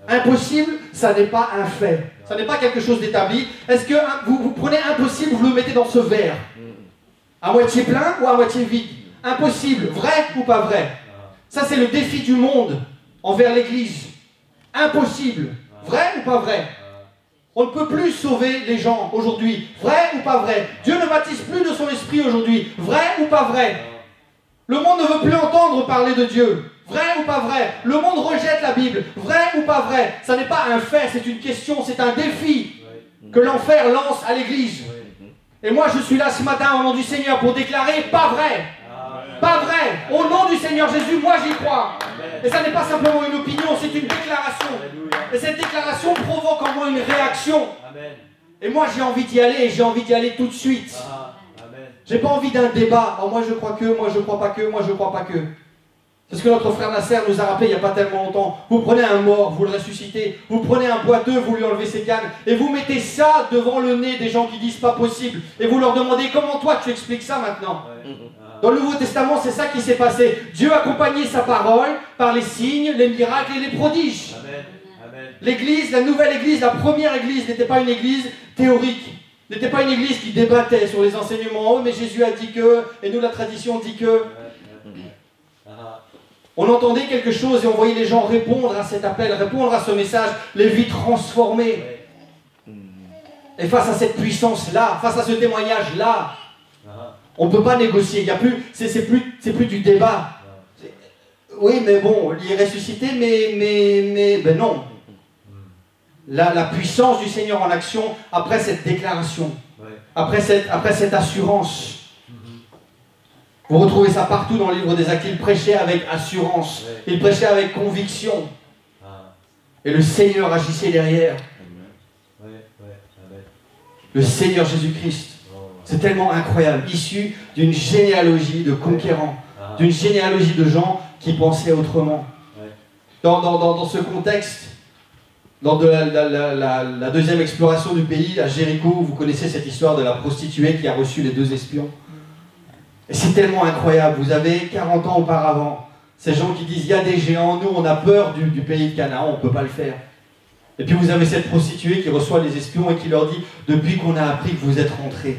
Impossible, ça n'est pas un fait. Ça n'est pas quelque chose d'établi. Est-ce que vous prenez impossible, vous le mettez dans ce verre? À moitié plein ou à moitié vide? Impossible, vrai ou pas vrai? Ça, c'est le défi du monde envers l'Église. Impossible, vrai ou pas vrai? On ne peut plus sauver les gens aujourd'hui. Vrai ou pas vrai? Dieu ne baptise plus de son esprit aujourd'hui. Vrai ou pas vrai? Le monde ne veut plus entendre parler de Dieu. Vrai ou pas vrai? Le monde rejette la Bible. Vrai ou pas vrai? Ça n'est pas un fait, c'est une question, c'est un défi que l'enfer lance à l'Église. Et moi, je suis là ce matin au nom du Seigneur pour déclarer pas vrai. Pas vrai. Au nom du Seigneur Jésus, moi j'y crois. Et ça n'est pas simplement une opinion, c'est une déclaration. Et cette déclaration provoque en moi une réaction. Et moi j'ai envie d'y aller, et j'ai envie d'y aller tout de suite. J'ai pas envie d'un débat. Oh, moi je crois que, moi je crois pas que, moi je crois pas que. C'est ce que notre frère Nasser nous a rappelé il n'y a pas tellement longtemps. Vous prenez un mort, vous le ressuscitez. Vous prenez un boiteux, vous lui enlevez ses cannes. Et vous mettez ça devant le nez des gens qui disent pas possible. Et vous leur demandez comment toi tu expliques ça maintenant. Dans le Nouveau Testament, c'est ça qui s'est passé. Dieu accompagnait sa parole par les signes, les miracles et les prodiges. L'église, la nouvelle église, la première église n'était pas une église théorique. N'était pas une église qui débattait sur les enseignements. Oh, mais Jésus a dit que, et nous la tradition dit que. On entendait quelque chose et on voyait les gens répondre à cet appel, répondre à ce message, les vies transformées. Et face à cette puissance-là, face à ce témoignage-là, on ne peut pas négocier. Il y a plus, c'est plus du débat. Oui, mais bon, il est ressuscité, mais ben non. La puissance du Seigneur en action après cette déclaration, après cette assurance. Vous retrouvez ça partout dans le livre des Actes. Il prêchait avec assurance, il prêchait avec conviction. Et le Seigneur agissait derrière. Le Seigneur Jésus-Christ. C'est tellement incroyable, issu d'une généalogie de conquérants, d'une généalogie de gens qui pensaient autrement. Dans ce contexte, dans la deuxième exploration du pays, à Jéricho, vous connaissez cette histoire de la prostituée qui a reçu les 2 espions. Et c'est tellement incroyable. Vous avez 40 ans auparavant, ces gens qui disent, il y a des géants, nous on a peur du pays de Canaan, on ne peut pas le faire. Et puis vous avez cette prostituée qui reçoit les espions et qui leur dit, depuis qu'on a appris que vous êtes rentrés.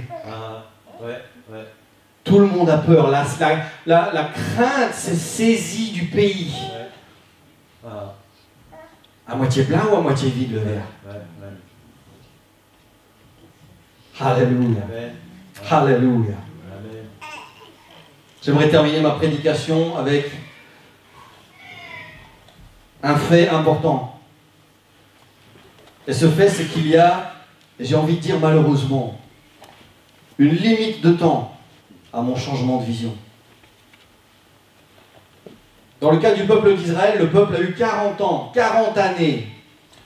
Tout le monde a peur. La crainte s'est saisie du pays. À moitié plein ou à moitié vide le verre? Alléluia. Alléluia. J'aimerais terminer ma prédication avec un fait important. Et ce fait, c'est qu'il y a, et j'ai envie de dire malheureusement, une limite de temps à mon changement de vision. Dans le cas du peuple d'Israël, le peuple a eu 40 ans, 40 années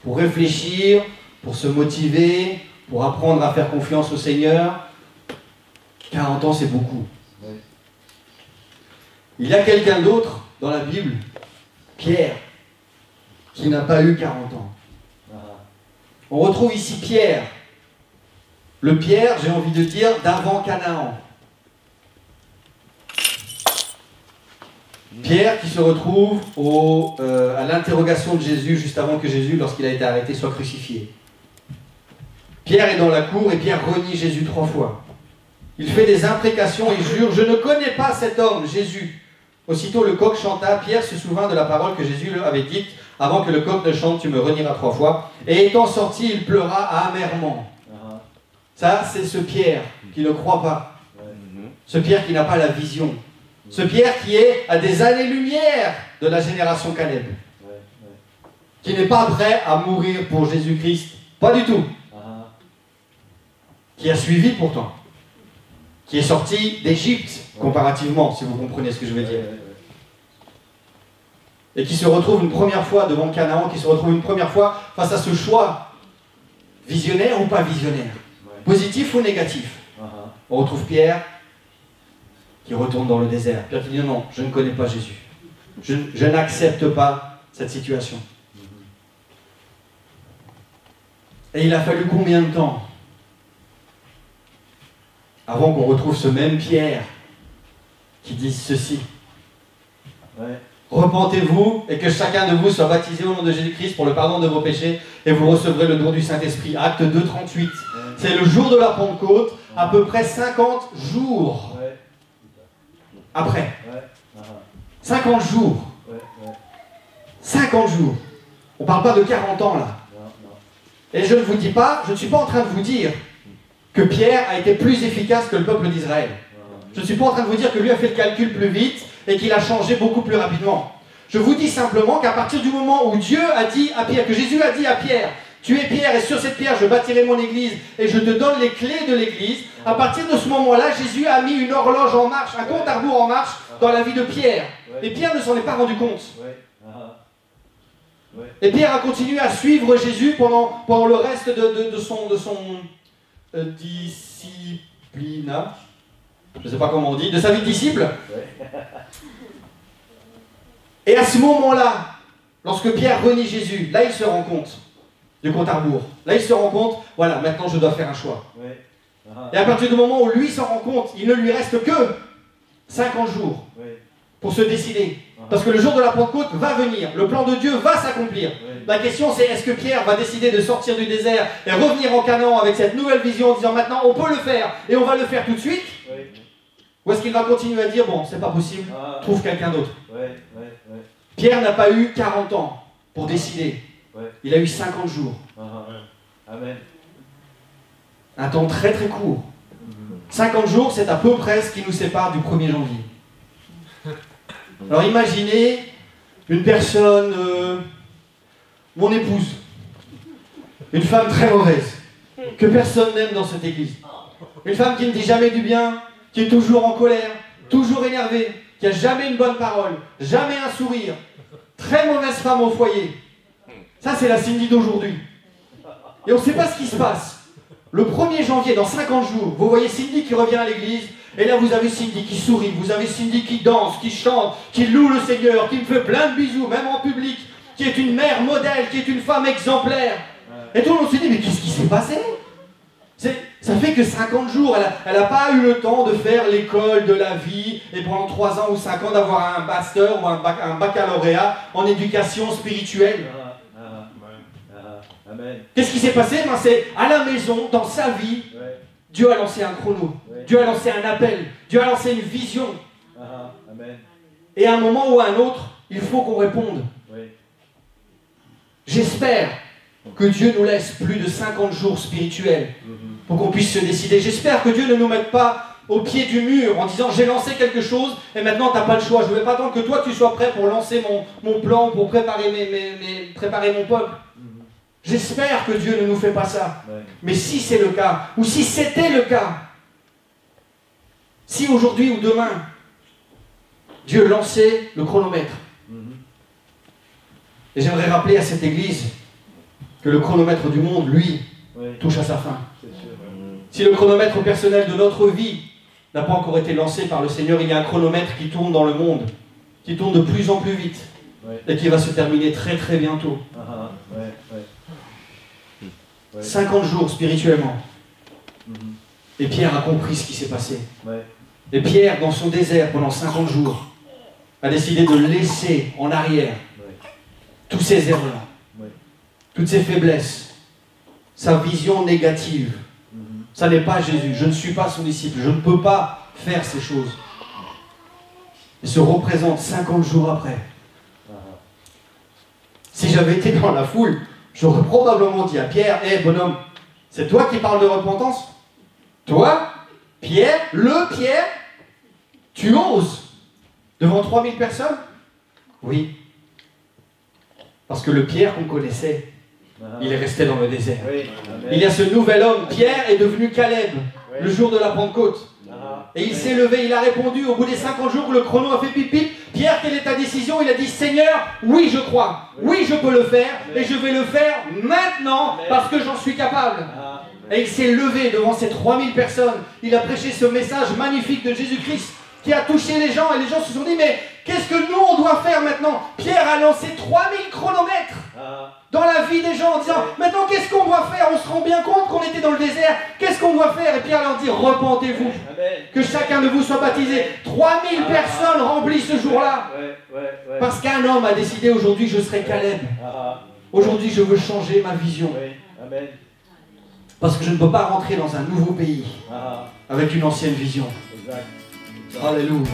pour réfléchir, pour se motiver, pour apprendre à faire confiance au Seigneur. 40 ans, c'est beaucoup. Il y a quelqu'un d'autre dans la Bible, Pierre, qui n'a pas eu 40 ans. On retrouve ici Pierre, Le Pierre, j'ai envie de dire, d'avant Canaan. Pierre qui se retrouve à l'interrogation de Jésus juste avant que Jésus, lorsqu'il a été arrêté, soit crucifié. Pierre est dans la cour et Pierre renie Jésus 3 fois. Il fait des imprécations et jure « Je ne connais pas cet homme, Jésus ». Aussitôt le coq chanta, Pierre se souvint de la parole que Jésus lui avait dite « Avant que le coq ne chante, tu me renieras 3 fois ». Et étant sorti, il pleura amèrement. Ça, c'est ce Pierre qui ne croit pas. Ce Pierre qui n'a pas la vision. Ce Pierre qui est à des années-lumière de la génération Caleb. Qui n'est pas prêt à mourir pour Jésus-Christ. Pas du tout. Qui a suivi pourtant. Qui est sorti d'Égypte, comparativement, si vous comprenez ce que je veux dire. Et qui se retrouve une première fois devant Canaan, qui se retrouve une première fois face à ce choix. Visionnaire ou pas visionnaire. Positif ou négatif. On retrouve Pierre qui retourne dans le désert. Pierre qui dit non, je ne connais pas Jésus. Je n'accepte pas cette situation. Et il a fallu combien de temps avant qu'on retrouve ce même Pierre qui dit ceci. Repentez-vous et que chacun de vous soit baptisé au nom de Jésus-Christ pour le pardon de vos péchés et vous recevrez le don du Saint-Esprit. Acte 2, 38. C'est le jour de la Pentecôte, à peu près 50 jours après. 50 jours. 50 jours. On ne parle pas de 40 ans là. Et je ne vous dis pas, je ne suis pas en train de vous dire que Pierre a été plus efficace que le peuple d'Israël. Je ne suis pas en train de vous dire que lui a fait le calcul plus vite et qu'il a changé beaucoup plus rapidement. Je vous dis simplement qu'à partir du moment où Dieu a dit à Pierre, que Jésus a dit à Pierre, tu es Pierre et sur cette pierre je bâtirai mon église et je te donne les clés de l'église, à partir de ce moment-là, Jésus a mis une horloge en marche, un compte à rebours en marche dans la vie de Pierre. Et Pierre ne s'en est pas rendu compte. Et Pierre a continué à suivre Jésus pendant le reste de son disciplinat. Je ne sais pas comment on dit, de sa vie de disciple. Et à ce moment-là, lorsque Pierre renie Jésus, là il se rend compte du compte à rebours. Là il se rend compte, voilà, maintenant je dois faire un choix. Et à partir du moment où lui s'en rend compte, il ne lui reste que 50 jours pour se décider. Parce que le jour de la Pentecôte va venir, le plan de Dieu va s'accomplir. La question c'est, est-ce que Pierre va décider de sortir du désert et revenir en Canaan avec cette nouvelle vision en disant maintenant on peut le faire et on va le faire tout de suite? Ou est-ce qu'il va continuer à dire bon, c'est pas possible, trouve quelqu'un d'autre? Pierre n'a pas eu 40 ans pour décider. Il a eu 50 jours.
Amen.
Un temps très très court. 50 jours, c'est à peu près ce qui nous sépare du 1er janvier. Alors imaginez une personne, mon épouse, une femme très mauvaise, que personne n'aime dans cette église. Une femme qui ne dit jamais du bien, qui est toujours en colère, toujours énervée, qui n'a jamais une bonne parole, jamais un sourire. Très mauvaise femme au foyer. Ça, c'est la Cindy d'aujourd'hui. Et on ne sait pas ce qui se passe. Le 1er janvier, dans 50 jours, vous voyez Cindy qui revient à l'église, et là vous avez Cindy qui sourit, vous avez Cindy qui danse, qui chante, qui loue le Seigneur, qui me fait plein de bisous, même en public, qui est une mère modèle, qui est une femme exemplaire. Et tout le monde se dit, mais qu'est-ce qui s'est passé? Ça fait que 50 jours, elle n'a pas eu le temps de faire l'école de la vie, et pendant 3 ans ou 5 ans d'avoir un master ou un baccalauréat en éducation spirituelle. Qu'est-ce qui s'est passé? C'est à la maison, dans sa vie, Dieu a lancé un chrono, Dieu a lancé un appel, Dieu a lancé une vision. Et à un moment ou à un autre, il faut qu'on réponde. J'espère que Dieu nous laisse plus de 50 jours spirituels pour qu'on puisse se décider. J'espère que Dieu ne nous mette pas au pied du mur en disant j'ai lancé quelque chose et maintenant tu n'as pas le choix. Je ne vais pas attendre que toi tu sois prêt pour lancer mon plan, pour préparer mon peuple. J'espère que Dieu ne nous fait pas ça. Mais si c'est le cas, ou si c'était le cas, si aujourd'hui ou demain, Dieu lançait le chronomètre. Et j'aimerais rappeler à cette église que le chronomètre du monde, lui, touche à sa fin. Si le chronomètre personnel de notre vie n'a pas encore été lancé par le Seigneur, il y a un chronomètre qui tourne dans le monde, qui tourne de plus en plus vite, et qui va se terminer très très bientôt. 50 jours spirituellement. Et Pierre a compris ce qui s'est passé.
Ouais.
Et Pierre, dans son désert, pendant 50 jours, a décidé de laisser en arrière tous ses erreurs, toutes ses faiblesses, sa vision négative. Ça n'est pas Jésus, je ne suis pas son disciple, je ne peux pas faire ces choses. Il se représente 50 jours après. Si j'avais été dans la foule, j'aurais probablement dit à Pierre, hé bonhomme, c'est toi qui parles de repentance? Toi, Pierre, le Pierre, tu oses devant 3000 personnes? Oui. Parce que le Pierre qu'on connaissait, il est resté dans le désert. Il y a ce nouvel homme, Pierre est devenu Caleb, le jour de la Pentecôte. Et il s'est levé, il a répondu au bout des 50 jours, le chrono a fait pip-pip. Pierre, quelle est ta décision? Il a dit, Seigneur, oui je crois, oui je peux le faire, et je vais le faire maintenant parce que j'en suis capable. Et il s'est levé devant ces 3000 personnes, il a prêché ce message magnifique de Jésus-Christ qui a touché les gens, et les gens se sont dit, mais qu'est-ce que nous on doit faire maintenant? Pierre a lancé 3000 chronomètres dans la vie des gens en disant, maintenant qu'est-ce qu'on doit faire? On se rend bien compte qu'on était dans le désert, qu'est-ce qu'on doit faire? Et Pierre leur dit, repentez-vous, que chacun de vous soit baptisé. 3000 personnes remplies ce jour-là, parce qu'un homme a décidé, aujourd'hui je serai Caleb, aujourd'hui je veux changer ma vision, parce que je ne peux pas rentrer dans un nouveau pays avec une ancienne vision. Alléluia.